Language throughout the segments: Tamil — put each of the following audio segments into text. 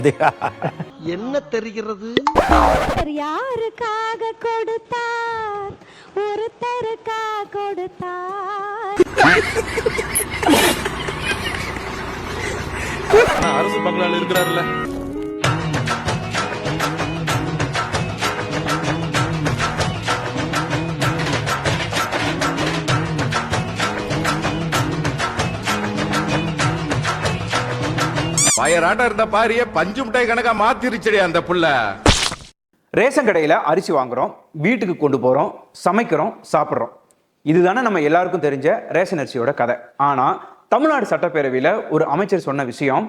அது என்ன தெரிகிறது? யாருக்காக கொடுத்தார், ஒருத்தருக்காக கொடுத்தார். அரசு பங்களால இருக்கிறாருல்ல. பயராட்டம் இருந்த பாரிய பஞ்சு மிட்டாய் கணக்கா மாத்திருச்சடி அந்த புள்ள. ரேஷன் கடையில் அரிசி வாங்குறோம், வீட்டுக்கு கொண்டு போகிறோம், சமைக்கிறோம், சாப்பிட்றோம். இதுதானே நம்ம எல்லாருக்கும் தெரிஞ்ச ரேஷன் அரிசியோட கதை. ஆனால் தமிழ்நாடு சட்டப்பேரவையில் ஒரு அமைச்சர் சொன்ன விஷயம்,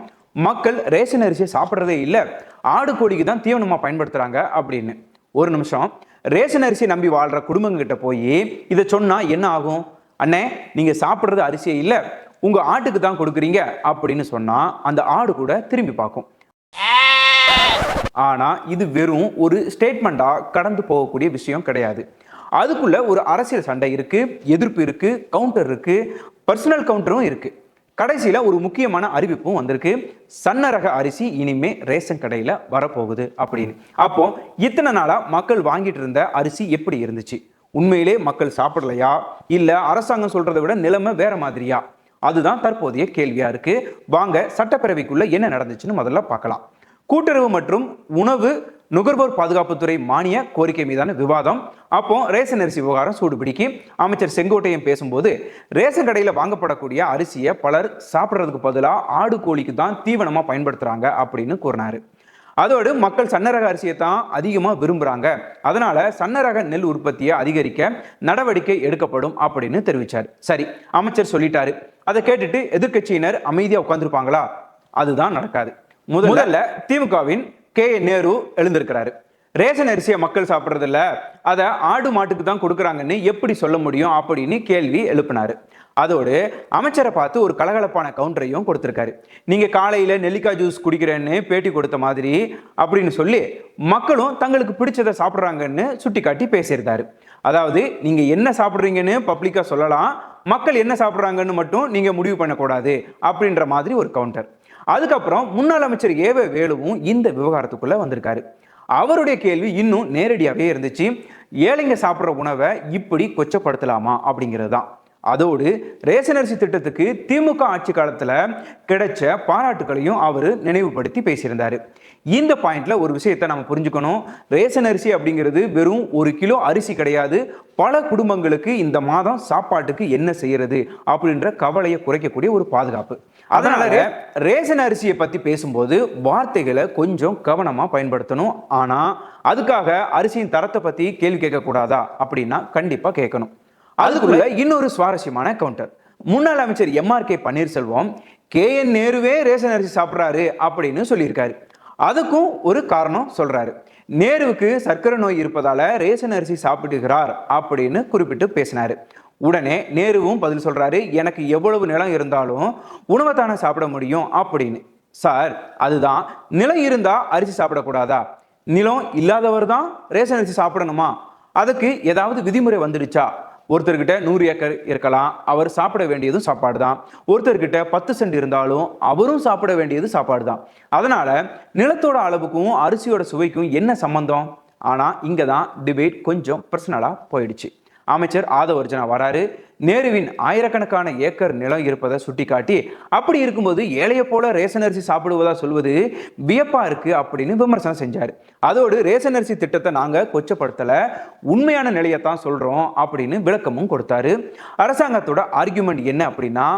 மக்கள் ரேஷன் அரிசியை சாப்பிட்றதே இல்லை, ஆடு கோழிக்கு தான் தீவனமாக பயன்படுத்துகிறாங்க அப்படின்னு. ஒரு நிமிஷம், ரேஷன் அரிசியை நம்பி வாழ்கிற குடும்பங்கிட்ட போய் இதை சொன்னால் என்ன ஆகும்? அண்ணே, நீங்கள் சாப்பிட்றது அரிசியே இல்லை, உங்கள் ஆட்டுக்கு தான் கொடுக்குறீங்க அப்படின்னு சொன்னால் அந்த ஆடு கூட திரும்பி பார்க்கும். ஆனால் இது வெறும் ஒரு ஸ்டேட்மெண்ட்டாக கடந்து போகக்கூடிய விஷயம் கிடையாது. அதுக்குள்ள ஒரு அரசியல் சண்டை இருக்கு, எதிர்ப்பு இருக்கு, கவுண்டர் இருக்கு, பர்சனல் கவுண்டரும் இருக்கு. கடைசியில் ஒரு முக்கியமான அறிவிப்பும் வந்திருக்கு, சன்னரக அரிசி இனிமே ரேஷன் கடையில் வரப்போகுது அப்படின்னு. அப்போ இத்தனை நாளாக மக்கள் வாங்கிட்டு இருந்த அரிசி எப்படி இருந்துச்சு? உண்மையிலே மக்கள் சாப்பிடலையா, இல்லை அரசாங்கம் சொல்றதை விட நிலைமை வேற மாதிரியா? அதுதான் தற்போதைய கேள்வியா இருக்கு. வாங்க சட்டப்பேரவைக்குள்ள என்ன நடந்துச்சுன்னு முதல்ல பார்க்கலாம். கூட்டுறவு மற்றும் உணவு நுகர்வோர் பாதுகாப்புத்துறை மானிய கோரிக்கை மீதான விவாதம். அப்போ ரேஷன் அரிசி விவகாரம் சூடுபிடிக்கி அமைச்சர் செங்கோட்டையன் பேசும்போது, ரேஷன் கடையில் வாங்கப்படக்கூடிய அரிசியை பலர் சாப்பிட்றதுக்கு பதிலாக ஆடு கோழிக்கு தான் தீவனமாக பயன்படுத்துறாங்க அப்படின்னு கூறினாரு. அதோடு மக்கள் சன்னரக அரிசியை தான் அதிகமாக விரும்புகிறாங்க, அதனால சன்னரக நெல் உற்பத்தியை அதிகரிக்க நடவடிக்கை எடுக்கப்படும் அப்படின்னு தெரிவித்தார். சரி, அமைச்சர் சொல்லிட்டாரு. அதை கேட்டுட்டு எதிர்கட்சியினர் அமைதியாக உட்காந்துருப்பாங்களா? அதுதான் நடக்காது. முதல்ல திமுகவின் நேரு எழுந்திருக்கிறாரு. ரேஷன் அரிசியை மக்கள் சாப்பிட்றதில்ல, அதை ஆடு மாட்டுக்கு தான் கொடுக்குறாங்கன்னு எப்படி சொல்ல முடியும் அப்படின்னு கேள்வி எழுப்பினாரு. அதோடு அமைச்சரை பார்த்து ஒரு கலகலப்பான கவுண்டரையும் கொடுத்துருக்காரு. நீங்கள் காலையில் நெல்லிக்காய் ஜூஸ் குடிக்கிறேன்னு பேட்டி கொடுத்த மாதிரி அப்படின்னு சொல்லி மக்களும் தங்களுக்கு பிடிச்சதை சாப்பிட்றாங்கன்னு சுட்டி காட்டி பேசியிருக்காரு. அதாவது நீங்கள் என்ன சாப்பிட்றீங்கன்னு பப்ளிக்காக சொல்லலாம், மக்கள் என்ன சாப்பிட்றாங்கன்னு மட்டும் நீங்கள் முடிவு பண்ணக்கூடாது அப்படின்ற மாதிரி ஒரு கவுண்டர். அதுக்கப்புறம் முன்னாள் அமைச்சர் ஏவ வேலுவும் இந்த விவகாரத்துக்குள்ள வந்திருக்காரு. அவருடைய கேள்வி இன்னும் நேரடியாகவே இருந்துச்சு. ஏழைங்க சாப்பிட்ற உணவை இப்படி கொச்சப்படுத்தலாமா அப்படிங்கிறது தான். அதோடு ரேஷன் அரிசி திட்டத்துக்கு திமுக ஆட்சி காலத்தில் கிடைச்ச பாராட்டுகளையும் அவர் நினைவுபடுத்தி பேசியிருந்தார். இந்த பாயிண்ட்ல ஒரு விஷயத்தை நம்ம புரிஞ்சுக்கணும். ரேஷன் அரிசி அப்படிங்கிறது வெறும் 1 கிலோ அரிசி கிடையாது. பல குடும்பங்களுக்கு இந்த மாதம் சாப்பாட்டுக்கு என்ன செய்யறது அப்படின்ற கவலையை குறைக்கக்கூடிய ஒரு பாதுகாப்பு. அதனால ரேஷன் அரிசியை பத்தி பேசும்போது வார்த்தைகளை கொஞ்சம் கவனமா பயன்படுத்தணும். ஆனா அதுக்காக அரிசியின் தரத்தை பத்தி கேள்வி கேட்க கூடாதா அப்படின்னா கண்டிப்பா கேட்கணும். அதுக்குள்ள இன்னொரு சுவாரஸ்யமான கவுண்டர். முன்னாள் அமைச்சர் MRK பன்னீர்செல்வம் நேருவே ரேஷன் அரிசி சாப்பிட்றாரு அப்படின்னு சொல்லியிருக்காரு. அதுக்கும் ஒரு காரணம் சொல்றாரு. நேருவுக்கு சர்க்கரை நோய் இருப்பதால ரேஷன் அரிசி சாப்பிடுகிறார் அப்படின்னு குறிப்பிட்டு பேசினாரு. உடனே நேருவும் பதில் சொல்றாரு, எனக்கு எவ்வளவு நிலம் இருந்தாலும் உணவை தானே சாப்பிட முடியும் அப்படின்னு. சார், அதுதான் நிலம் இருந்தா அரிசி சாப்பிடக்கூடாதா? நிலம் இல்லாதவர் தான் ரேஷன் அரிசி சாப்பிடணுமா? அதுக்கு ஏதாவது விதிமுறை வந்துடுச்சா? ஒருத்தர்கிட்ட 100 ஏக்கர் இருக்கலாம், அவர் சாப்பிட வேண்டியதும் சாப்பாடு தான். ஒருத்தர்கிட்ட 10 சென்ட் இருந்தாலும் அவரும் சாப்பிட வேண்டியது சாப்பாடு தான். அதனால நிலத்தோட அளவுக்கும் அரிசியோட சுவைக்கும் என்ன சம்பந்தம்? ஆனா இங்க தான் டிபேட் கொஞ்சம் பர்சனலா போயிடுச்சு. அமைச்சர் ஆதவர்ஜனா வராரு. நேருவின் ஆயிரக்கணக்கான ஏக்கர் நிலம் இருப்பதை சுட்டி காட்டி, அப்படி இருக்கும்போது ஏழைய போல ரேஷன் அரிசி சாப்பிடுவதா சொல்வது வியப்பா இருக்கு அப்படின்னு விமர்சனம் செஞ்சாரு. அதோடு ரேஷன் அரிசி திட்டத்தை நாங்க கொச்சப்படுத்தல, உண்மையான நிலையத்தான் சொல்றோம் அப்படின்னு விளக்கமும் கொடுத்தாரு. அரசாங்கத்தோட ஆர்கியூமெண்ட் என்ன அப்படின்னா,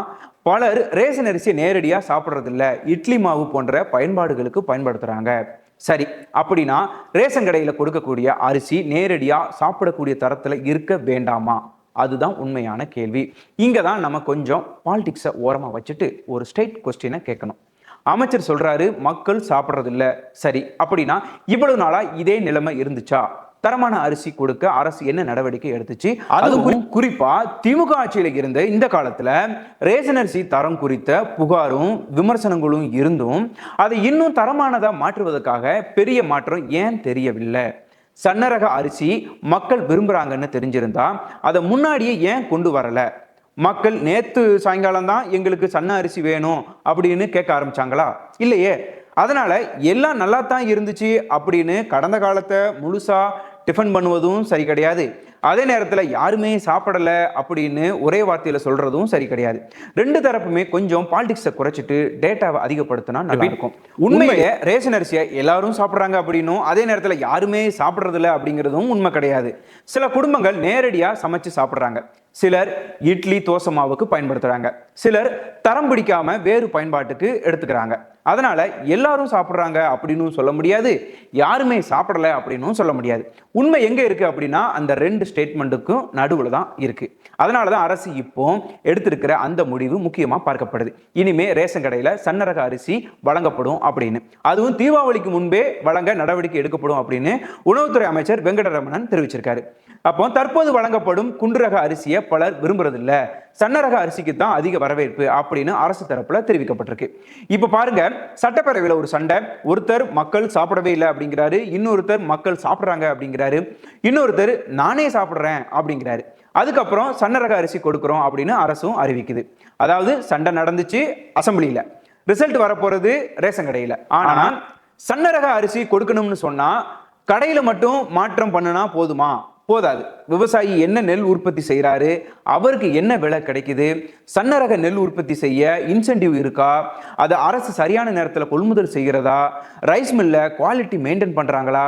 பலர் ரேஷன் அரிசியை நேரடியா சாப்பிட்றதில்ல, இட்லி மாவு போன்ற பயன்பாடுகளுக்கு பயன்படுத்துறாங்க. சரி, அப்படின்னா ரேஷன் கடையில் கொடுக்கக்கூடிய அரிசி நேரடியா சாப்பிடக்கூடிய தரத்துல இருக்க வேண்டாமா? அதுதான் உண்மையான கேள்வி. இங்க தான் நம்ம கொஞ்சம் பாலிடிக்ஸை ஓரமா வச்சுட்டு ஒரு ஸ்ட்ரெயிட் கொஸ்டினை கேட்கணும். அமைச்சர் சொல்றாரு மக்கள் சாப்பிட்றதில்ல. சரி, அப்படின்னா இவ்வளவு நாளா இதே நிலைமை இருந்துச்சா? தரமான அரிசி கொடுக்க அரசு என்ன நடவடிக்கை எடுத்துச்சு? அதுவும் குறிப்பா திமுக ஆட்சியில இருந்த இந்த காலத்துல ரேஷன் அரிசி தரம் குறித்த புகாரும் விமர்சனங்களும் இருந்தும் அதை இன்னும் தரமானதா மாற்றுவதற்காக பெரிய மாற்றம் ஏன் தெரியவில்லை? சன்னரக அரிசி மக்கள் விரும்புறாங்கன்னு தெரிஞ்சிருந்தா அதை முன்னாடியே ஏன் கொண்டு வரல? மக்கள் நேத்து சாயங்காலம் தான் எங்களுக்கு சன்ன அரிசி வேணும் அப்படின்னு கேட்க ஆரம்பிச்சாங்களா? இல்லையே. அதனால எல்லாம் நல்லா தான் இருந்துச்சு அப்படின்னு கடந்த காலத்தை முழுசா டிஃபன் பண்ணுவதும் சரி கிடையாது. அதே நேரத்தில் யாருமே சாப்பிடல அப்படின்னு ஒரே வார்த்தையில சொல்றதும் சரி கிடையாது. ரெண்டு தரப்புமே கொஞ்சம் பாலிடிக்ஸை குறைச்சிட்டு டேட்டாவை அதிகப்படுத்தினா நல்லா இருக்கும். உண்மையிலே ரேஷன் அரிசியை எல்லாரும் சாப்பிட்றாங்க அப்படின்னும் அதே நேரத்தில் யாருமே சாப்பிட்றதில்ல அப்படிங்கிறதும் உண்மை கிடையாது. சில குடும்பங்கள் நேரடியாக சமைச்சு சாப்பிட்றாங்க. சிலர் இட்லி தோசை மாவுக்கு பயன்படுத்துறாங்க. சிலர் தரம் பிடிக்காம வேறு பயன்பாட்டுக்கு எடுத்துக்கிறாங்க. அதனால எல்லாரும் சாப்பிட்றாங்க அப்படின்னு சொல்ல முடியாது, யாருமே சாப்பிடல அப்படின்னு சொல்ல முடியாது. உண்மை எங்க இருக்கு அப்படின்னா அந்த ரெண்டு ஸ்டேட்மெண்ட்டுக்கும் நடுவில் தான் இருக்கு. அதனால தான் அரசு இப்போ எடுத்திருக்கிற அந்த முடிவு முக்கியமா பார்க்கப்படுது. இனிமே ரேஷன் கடையில சன்னரக அரிசி வழங்கப்படும் அப்படின்னு, அதுவும் தீபாவளிக்கு முன்பே வழங்க நடவடிக்கை எடுக்கப்படும் அப்படின்னு உணவுத்துறை அமைச்சர் வெங்கடரமணன் தெரிவிச்சிருக்காரு. அப்போ தற்போது வழங்கப்படும் குண்டுரக அரிசியை பலர் விரும்புறதில்ல, சன்னரக அரிசிக்கு தான் அதிக வரவேற்பு அப்படின்னு அரசு தரப்புல தெரிவிக்கப்பட்டிருக்கு. இப்ப பாருங்க, சட்டப்பேரவையில் ஒரு சண்டை. ஒருத்தர் மக்கள் சாப்பிடவே இல்லை அப்படிங்கிறாரு, இன்னொருத்தர் மக்கள் சாப்பிட்றாங்க அப்படிங்கிறாரு, இன்னொருத்தர் நானே சாப்பிட்றேன் அப்படிங்கிறாரு. அதுக்கப்புறம் சன்னரக அரிசி கொடுக்குறோம் அப்படின்னு அரசும் அறிவிக்குது. அதாவது சண்டை நடந்துச்சு அசம்பிளியில, ரிசல்ட் வரப்போறது ரேஷன் கடையில. ஆனா சன்னரக அரிசி கொடுக்கணும்னு சொன்னா கடையில மட்டும் மாற்றம் பண்ணுனா போதுமா? போதாது. விவசாயி என்ன நெல் உற்பத்தி செய்யறாரு, அவருக்கு என்ன விலை கிடைக்குது, சன்னரக நெல் உற்பத்தி செய்ய இன்சென்டிவ் இருக்கா, அதை அரசு சரியான நேரத்தில் கொள்முதல் செய்கிறதா, ரைஸ் மில்ல குவாலிட்டி மெயின்டைன் பண்றாங்களா,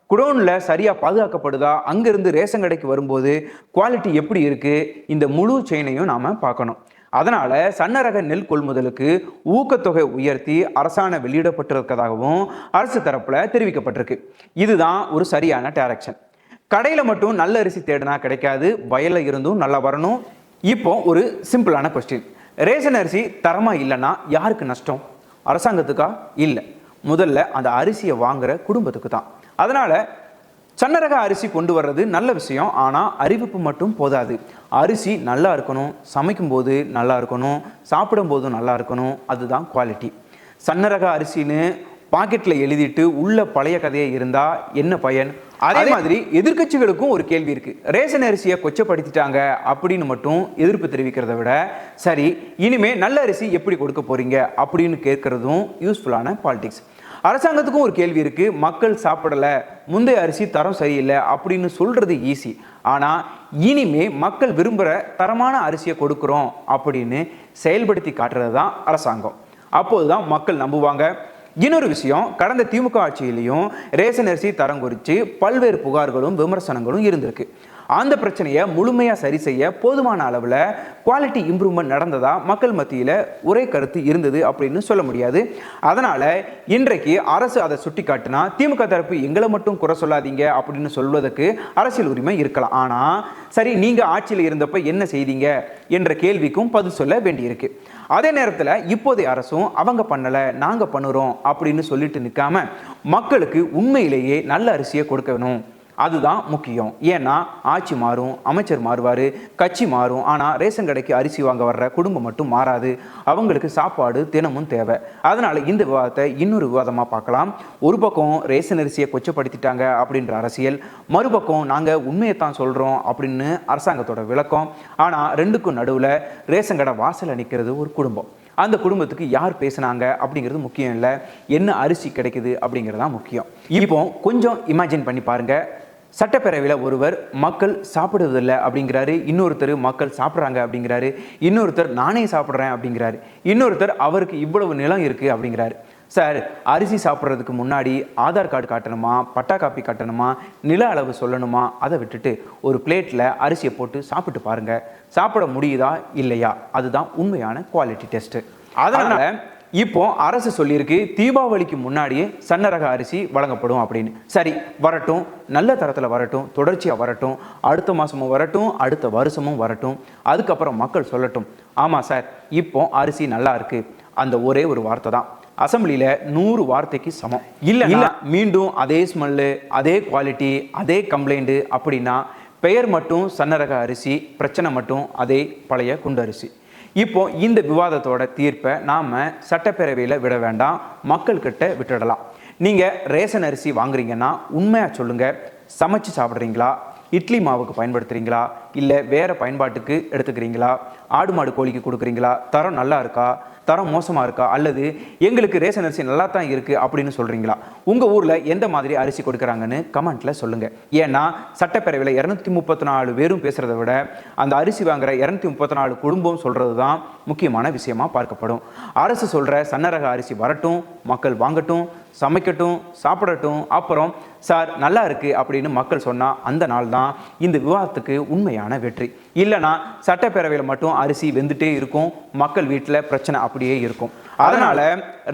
குடோன்ல சரியா பாதுகாக்கப்படுதா, அங்கிருந்து ரேஷன் கடைக்கு வரும்போது குவாலிட்டி எப்படி இருக்கு, இந்த முழு செயினையும் நாம பார்க்கணும். அதனால சன்னரக நெல் கொள்முதலுக்கு ஊக்கத்தொகை உயர்த்தி அரசாணை வெளியிடப்பட்டிருக்கதாகவும் அரசு தரப்புல தெரிவிக்கப்பட்டிருக்கு. இதுதான் ஒரு சரியான டைரக்ஷன். கடையில மட்டும் நல்ல அரிசி தேடினா கிடைக்காது, வயல்ல இருந்தும் நல்லா வரணும். இப்போ ஒரு சிம்பிளான கொஸ்டின், ரேஷன் அரிசி தரமா இல்லைன்னா யாருக்கு நஷ்டம்? அரசாங்கத்துக்கா? இல்லை, முதல்ல அந்த அரிசியை வாங்குற குடும்பத்துக்கு தான். அதனால சன்னரக அரிசி கொண்டு வர்றது நல்ல விஷயம். ஆனால் அறிவிப்பு மட்டும் போதாது. அரிசி நல்லா இருக்கணும், சமைக்கும் போது நல்லா இருக்கணும், சாப்பிடும் போதும் நல்லா இருக்கணும். அதுதான் குவாலிட்டி. சன்னரக அரிசின்னு பாக்கெட்ல எழுதிட்டு உள்ள பழைய கதையை இருந்தா என்ன பயன்? அதே மாதிரி எதிர்க்கட்சிகளுக்கும் ஒரு கேள்வி இருக்கு. ரேஷன் அரிசியை கொச்சப்படுத்திட்டாங்க அப்படின்னு மட்டும் எதிர்ப்பு தெரிவிக்கிறத விட, சரி இனிமே நல்ல அரிசி எப்படி கொடுக்க போறீங்க அப்படின்னு கேட்கறதும் யூஸ்ஃபுல்லான பாலிடிக்ஸ். அரசாங்கத்துக்கும் ஒரு கேள்வி இருக்கு. மக்கள் சாப்பிடல, முந்தைய அரிசி தரம் சரியில்லை அப்படின்னு சொல்றது ஈஸி. ஆனா இனிமே மக்கள் விரும்புகிற தரமான அரிசியை கொடுக்குறோம் அப்படின்னு செயல்படுத்தி காட்டுறது தான் அரசாங்கம். அப்போதுதான் மக்கள் நம்புவாங்க. இன்னொரு விஷயம், கடந்த திமுக ஆட்சியிலையும் ரேஷன் அரிசி தரம் குறித்து பல்வேறு புகார்களும் விமர்சனங்களும் இருந்திருக்கு. அந்த பிரச்சனையை முழுமையாக சரி செய்ய போதுமான அளவில் குவாலிட்டி இம்ப்ரூவ்மெண்ட் நடந்ததா மக்கள் மத்தியில் ஒரே கருத்து இருந்தது அப்படின்னு சொல்ல முடியாது. அதனால் இன்றைக்கு அரசு அதை சுட்டி காட்டினா திமுக தரப்பு எங்களை மட்டும் குறை சொல்லாதீங்க அப்படின்னு சொல்வதற்கு அரசியல் உரிமை இருக்கலாம். ஆனால் சரி, நீங்கள் ஆட்சியில் இருந்தப்ப என்ன செய்தீங்க என்ற கேள்விக்கும் பதில் சொல்ல வேண்டியிருக்கு. அதே நேரத்தில் இப்போதைய அரசும் அவங்க பண்ணலை நாங்கள் பண்ணுறோம் அப்படின்னு சொல்லிட்டு நிற்காம மக்களுக்கு உண்மையிலேயே நல்ல அரிசியை கொடுக்கணும், அதுதான் முக்கியம். ஏன்னா ஆட்சி மாறும், அமைச்சர் மாறுவார், கட்சி மாறும், ஆனால் ரேஷன் கடைக்கு அரிசி வாங்க வர்ற குடும்பம் மட்டும் மாறாது. அவங்களுக்கு சாப்பாடு தினமும் தேவை. அதனால் இந்த விவாதத்தை இன்னொரு விவாதமாக பார்க்கலாம். ஒரு பக்கம் ரேஷன் அரிசியை கொச்சப்படுத்திட்டாங்க அப்படின்ற அரசியல், மறுபக்கம் நாங்கள் உண்மையை தான் சொல்கிறோம் அப்படின்னு அரசாங்கத்தோட விளக்கம். ஆனால் ரெண்டுக்கும் நடுவில் ரேஷன் கடை வாசலில் நிற்கிறது ஒரு குடும்பம். அந்த குடும்பத்துக்கு யார் பேசுனாங்க அப்படிங்கிறது முக்கியம் இல்லை, என்ன அரிசி கிடைக்குது அப்படிங்கிறது தான் முக்கியம். இப்போ கொஞ்சம் இமேஜின் பண்ணி பாருங்க. சட்டப்பேரவையில் ஒருவர் மக்கள் சாப்பிடுவதில்லை அப்படிங்கிறாரு, இன்னொருத்தர் மக்கள் சாப்பிட்றாங்க அப்படிங்கிறாரு, இன்னொருத்தர் நானே சாப்பிட்றேன் அப்படிங்கிறாரு, இன்னொருத்தர் அவருக்கு இவ்வளவு நிலம் இருக்குது அப்படிங்கிறாரு. சார், அரிசி சாப்பிட்றதுக்கு முன்னாடி ஆதார் கார்டு காட்டணுமா, பட்டா காப்பி காட்டணுமா, நில அளவு சொல்லணுமா? அதை விட்டுட்டு ஒரு பிளேட்டில் அரிசியை போட்டு சாப்பிட்டு பாருங்கள், சாப்பிட முடியுதா இல்லையா? அதுதான் உண்மையான குவாலிட்டி டெஸ்ட்டு. அதனால் இப்போ அரசு சொல்லியிருக்கு தீபாவளிக்கு முன்னாடியே சன்னரக அரிசி வழங்கப்படும் அப்படின்னு. சரி, வரட்டும், நல்ல தரத்தில் வரட்டும், தொடர்ச்சியாக வரட்டும், அடுத்த மாதமும் வரட்டும், அடுத்த வருஷமும் வரட்டும். அதுக்கப்புறம் மக்கள் சொல்லட்டும், ஆமாம் சார் இப்போ அரிசி நல்லா இருக்கு. அந்த ஒரே ஒரு வார்த்தை தான் அசம்பிளியில் 100 வார்த்தைக்கு சமம். இல்லை மீண்டும் அதே ஸ்மெல்லு, அதே குவாலிட்டி, அதே கம்ப்ளைண்ட்டு அப்படின்னா பெயர் மட்டும் சன்னரக அரிசி, பிரச்சனை மட்டும் அதே பழைய குண்டு அரிசி. இப்போ இந்த விவாதத்தோட தீர்ப்பை நாம் சட்டப்பேரவையில் விட வேண்டாம், மக்கள்கிட்ட விட்டுடலாம். நீங்கள் ரேஷன் அரிசி வாங்குறீங்கன்னா உண்மையாக சொல்லுங்கள், சமைச்சு சாப்பிட்றீங்களா, இட்லி மாவுக்கு பயன்படுத்துகிறீங்களா, இல்லை வேறு பயன்பாட்டுக்கு எடுத்துக்கிறீங்களா, ஆடு மாடு கோழிக்கு கொடுக்குறீங்களா, தரம் நல்லா இருக்கா, தரம் மோசமாக இருக்கா, அல்லது எங்களுக்கு ரேஷன் அரிசி நல்லா தான் இருக்குது அப்படின்னு சொல்கிறீங்களா? உங்கள் ஊரில் எந்த மாதிரி அரிசி கொடுக்குறாங்கன்னு கமெண்ட்டில் சொல்லுங்கள். ஏன்னா சட்டப்பேரவையில் 234 பேரும் பேசுகிறத விட அந்த அரிசி வாங்குற 234 குடும்பம் சொல்கிறது தான் முக்கியமான விஷயமா பார்க்கப்படும். அரசு சொல்கிற சன்னரக அரிசி வரட்டும், மக்கள் வாங்கட்டும், சமைக்கட்டும், சாப்பிடட்டும். அப்புறம் சார் நல்லா இருக்கு அப்படின்னு மக்கள் சொன்னால் அந்த நாள் தான் இந்த விவாதத்துக்கு உண்மையான வெற்றி. இல்லைனா சட்டப்பேரவையில் மட்டும் அரிசி வெந்துட்டே இருக்கும், மக்கள் வீட்டில் பிரச்சனை அப்படியே இருக்கும். அதனால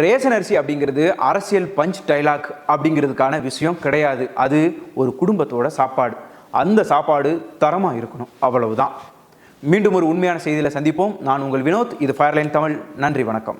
ரேஷன் அரிசி அப்படிங்கிறது அரசியல் பஞ்ச் டைலாக் அப்படிங்கிறதுக்கான விஷயம் கிடையாது. அது ஒரு குடும்பத்தோட சாப்பாடு. அந்த சாப்பாடு தரமாக இருக்கணும், அவ்வளவுதான். மீண்டும் ஒரு உண்மையான செய்தியில் சந்திப்போம். நான் உங்கள் வினோத். இது ஃபயர்லைன் தமிழ். நன்றி, வணக்கம்.